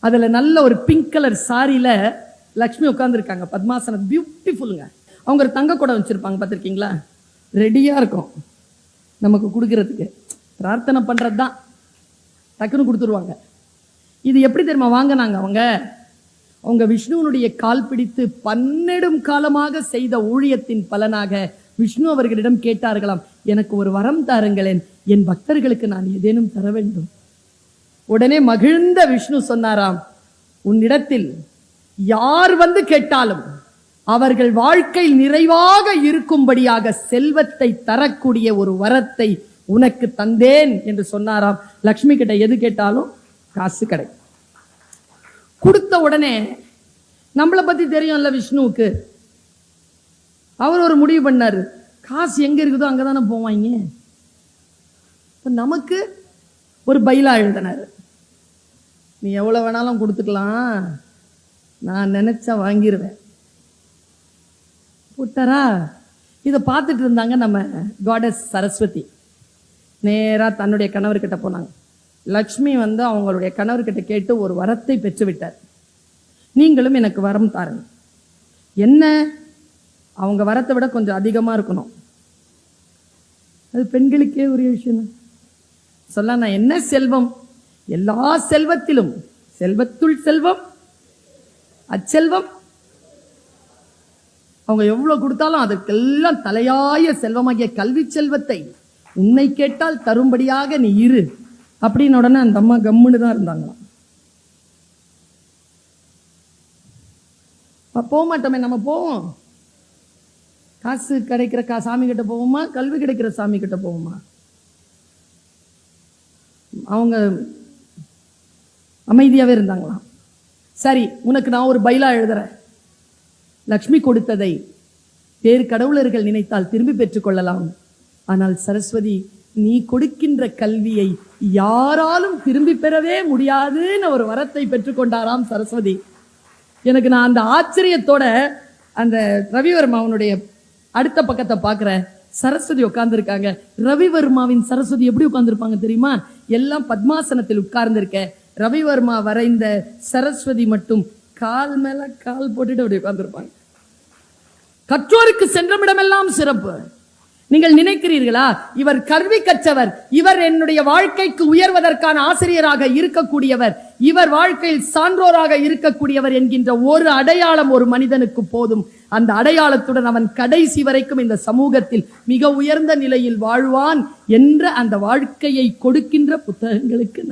அதுல நல்ல ஒரு பிங்க் கலர் சாரியில லக்ஷ்மி உட்கார்ந்துருக்காங்க, பத்மாசனம், பியூட்டிஃபுல்லுங்க. அவங்க ஒரு தங்க குடம் வச்சிருப்பாங்க, பார்த்துருக்கீங்களா? ரெடியா இருக்கும் நமக்கு கொடுக்கறதுக்கு. பிரார்த்தனை பண்றது தான், டக்குன்னு கொடுத்துருவாங்க. இது எப்படி தெரியுமா வாங்கினாங்க? அவங்க விஷ்ணுவனுடைய கால் பிடித்து 12 காலமாக செய்த ஊழியத்தின் பலனாக விஷ்ணு அவர்களிடம் கேட்டார்களாம், எனக்கு ஒரு வரம் தாருங்களேன், என் பக்தர்களுக்கு நான் ஏதேனும் தர வேண்டும். உடனே மகிழ்ந்த விஷ்ணு சொன்னாராம், உன்னிடத்தில் யார் வந்து கேட்டாலும் அவர்கள் வாழ்க்கை நிறைவாக இருக்கும்படியாக செல்வத்தை தரக்கூடிய ஒரு வரத்தை உனக்கு தந்தேன் என்று சொன்னாராம். லக்ஷ்மி கிட்ட எது கேட்டாலும் காசு கிடைக்கும். கொடுத்த உடனே நம்மளை பத்தி தெரியும்ல விஷ்ணுவுக்கு, அவர் ஒரு முடிவு பண்ணாரு, காசு எங்க இருக்குதோ அங்கதானே போவாங்க. நமக்கு ஒரு பைலா எழுதினாரு, நீ எவ்வளவு வேணாலும் கொடுத்துக்கலாம், நான் நினைச்சா வாங்கிடுவேன் போட்டாரா. இதை பார்த்துட்டு இருந்தாங்க நம்ம காடஸ் சரஸ்வதி. நேரா தன்னுடைய கணவர்கிட்ட போனாங்க. லக்ஷ்மி அவங்களுடைய கணவர்கிட்ட கேட்டு ஒரு வரத்தை பெற்று விட்டார். நீங்களும் எனக்கு வரம் தாருங்க. என்ன? அவங்க வரத்தை விட கொஞ்சம் அதிகமா இருக்கணும். அது பெண்களுக்கே ஒரு விஷயம் சொல்ல. நான் என்ன செல்வம்? எல்லா செல்வத்திலும் செல்வத்துள் செல்வம் அச்செல்வம். அவங்க எவ்வளவு கொடுத்தாலும் அதற்கெல்லாம் தலையாய செல்வமாகிய கல்வி செல்வத்தை உன்னை கேட்டால் தரும்படியாக நீ இரு அப்படின்னு உடனே அந்த அம்மா கம்முன்னு தான் இருந்தாங்களாம். போக மாட்டோமே, நம்ம போவோம். காசு கிடைக்கிற சாமி கிட்ட போவோமா, கல்வி கிடைக்கிற சாமி கிட்ட போவோமா? அவங்க அமைதியாவே இருந்தாங்களாம். சரி, உனக்கு நான் ஒரு பைலா எழுதுறேன். லக்ஷ்மி கொடுத்ததை வேறு கடவுளர்கள் நினைத்தால் திரும்பி பெற்றுக் கொள்ளலாம். ஆனால் சரஸ்வதி, நீ கொடுக்கின்ற கல்வியை யாராலும் திரும்பி பெறவே முடியாதுன்னு ஒரு வரத்தை பெற்றுக்கொண்டாராம் சரஸ்வதி. எனக்கு நான் அந்த ஆச்சரியத்தோட அந்த ரவிவர்மாவனுடைய அடுத்த பக்கத்தை பார்க்கிறேன். சரஸ்வதி உட்கார்ந்து இருக்காங்க. ரவிவர்மாவின் சரஸ்வதி எப்படி உட்கார்ந்துருப்பாங்க தெரியுமா? எல்லாம் பத்மாசனத்தில் உட்கார்ந்துருக்க. ரவிவர்மா வரைந்த சரஸ்வதி மட்டும் கால் மேல கால் போட்டுட்டு அப்படி உட்கார்ந்துருப்பாங்க. கற்றோருக்கு சென்றமிடமெல்லாம் சிறப்பு. நீங்கள் நினைக்கிறீர்களா இவர் கல்வி கற்றவர், இவர் என்னுடைய வாழ்க்கைக்கு உயர்வதற்கான ஆசிரியராக இருக்கக்கூடியவர், இவர் வாழ்க்கையில் சான்றோராக இருக்கக்கூடியவர் என்கின்ற ஒரு அடையாளம் ஒரு மனிதனுக்கு போதும். அந்த அடையாளத்துடன் அவன் கடைசி வரைக்கும் இந்த சமூகத்தில் மிக உயர்ந்த நிலையில் வாழ்வான் என்ற அந்த வாழ்க்கையை கொடுக்கின்ற புத்தகங்களுக்கு